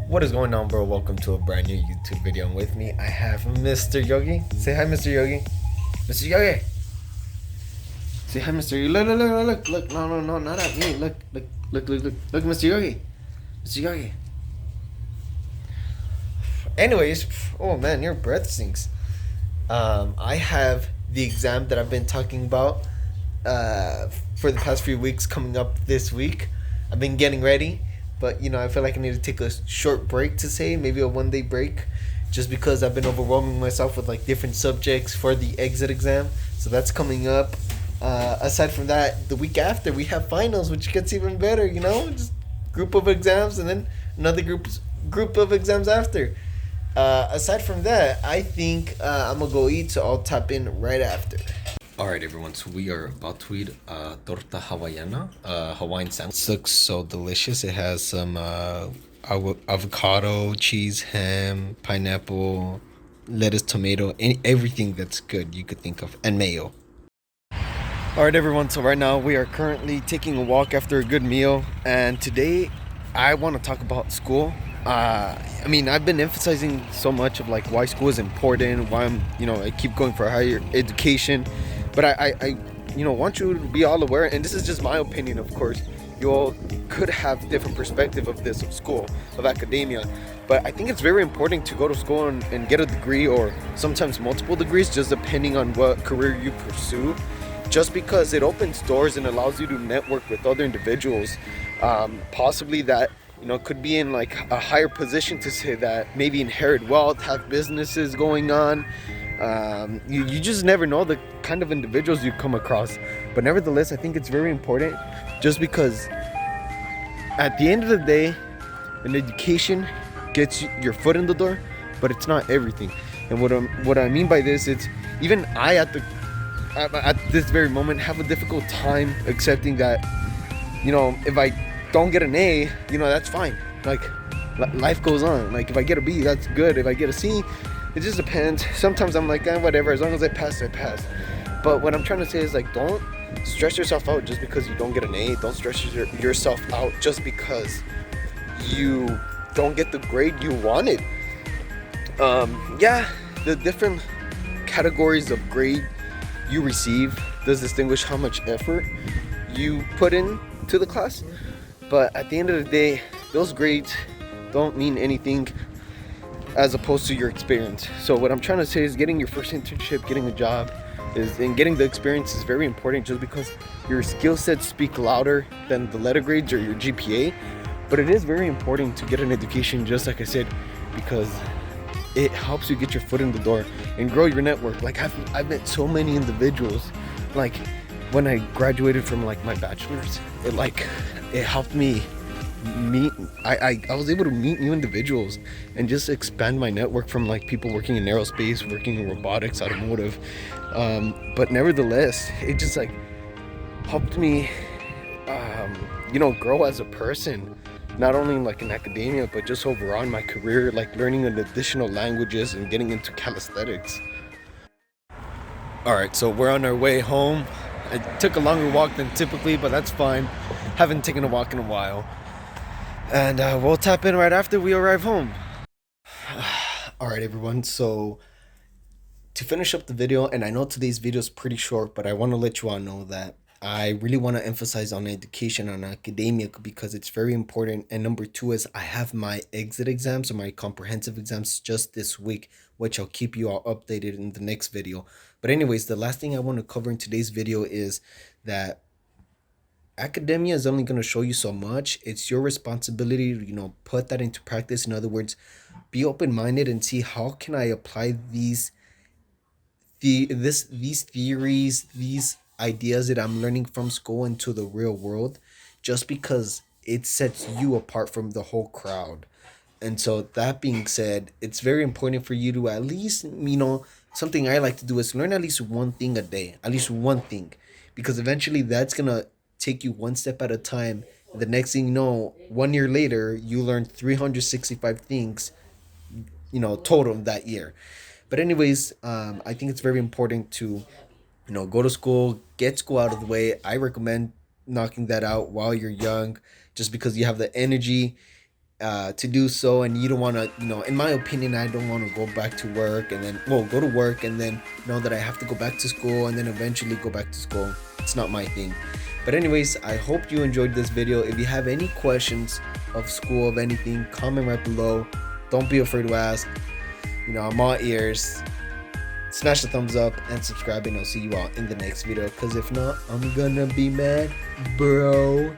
What is going on, bro? Welcome to a brand new YouTube video. And with me, I have Mr. Yogi. Say hi, Mr. Yogi. Mr. Yogi. Say hi, Mr. Yogi. Look. No, not at me. Look, Mr. Yogi. Mr. Yogi. Anyways, oh man, your breath stinks. I have the exam that I've been talking about for the past few weeks coming up this week. I've been getting ready, but I feel like I need to take a short break to say, maybe a 1 day break, just because I've been overwhelming myself with like different subjects for the exit exam. So that's coming up. Aside from that, the week after we have finals, which gets even better. Just group of exams and then another group of exams after. Aside from that, I think I'm gonna go eat, so I'll tap in right after. All right, everyone. So we are about to eat torta hawaiana, Hawaiian sandwich. This looks so delicious. It has some avocado, cheese, ham, pineapple, lettuce, tomato, everything that's good you could think of, and mayo. All right, everyone. So right now we are currently taking a walk after a good meal, and today I want to talk about school. I've been emphasizing so much of like why school is important, why I keep going for higher education, but I want you to be all aware, and this is just my opinion, of course. You all could have different perspective of this, of school, of academia, but I think it's very important to go to school and get a degree, or sometimes multiple degrees, just depending on what career you pursue, just because it opens doors and allows you to network with other individuals, possibly that could be in like a higher position, to say that maybe inherit wealth, have businesses going on. You just never know the kind of individuals you come across. But nevertheless, I think it's very important, just because at the end of the day, an education gets your foot in the door, but it's not everything. And what I mean by this, it's even I at this very moment have a difficult time accepting that if I don't get an A, that's fine. Like, life goes on. Like, if I get a B, that's good. If I get a C, it just depends. Sometimes I'm like, whatever. As long as I pass, I pass. But what I'm trying to say is, like, don't stress yourself out just because you don't get an A. Don't stress yourself out just because you don't get the grade you wanted. The different categories of grade you receive does distinguish how much effort you put in to the class. But at the end of the day, those grades don't mean anything as opposed to your experience. So what I'm trying to say is, getting your first internship, getting a job, and getting the experience is very important, just because your skill sets speak louder than the letter grades or your GPA. But it is very important to get an education, just like I said, because it helps you get your foot in the door and grow your network. Like, I've met so many individuals. Like, when I graduated from like my bachelor's, it helped me meet. I was able to meet new individuals and just expand my network, from like people working in aerospace, working in robotics, automotive. But nevertheless, it just like helped me, grow as a person, not only like in academia, but just overall in my career, like learning additional languages and getting into calisthenics. All right, so we're on our way home. It took a longer walk than typically, but that's fine. Haven't taken a walk in a while. And we'll tap in right after we arrive home. All right, everyone. So to finish up the video, and I know today's video is pretty short, but I want to let you all know that I really want to emphasize on education, on academia, because it's very important. And number two is, I have my exit exams, or my comprehensive exams, just this week, which I'll keep you all updated in the next video. But anyways, the last thing I want to cover in today's video is that academia is only going to show you so much. It's your responsibility to put that into practice. In other words, be open-minded and see, how can I apply these theories, these ideas that I'm learning from school into the real world, just because it sets you apart from the whole crowd. And so, that being said, it's very important for you to at least, something I like to do is learn at least one thing a day, at least one thing, because eventually that's going to take you one step at a time. The next thing you know, 1 year later, you learn 365 things, total that year. But anyways, I think it's very important to, go to school, get school out of the way. I recommend knocking that out while you're young, just because you have the energy to do so, and you don't want to, in my opinion, I don't want to go back to work and then, well, go to work and then know that I have to go back to school and then eventually go back to school. It's not my thing. But anyways, I hope you enjoyed this video. If you have any questions of school, of anything, comment right below. Don't be afraid to ask. I'm all ears. Smash the thumbs up and subscribe, and I'll see you all in the next video, because if not, I'm gonna be mad, bro.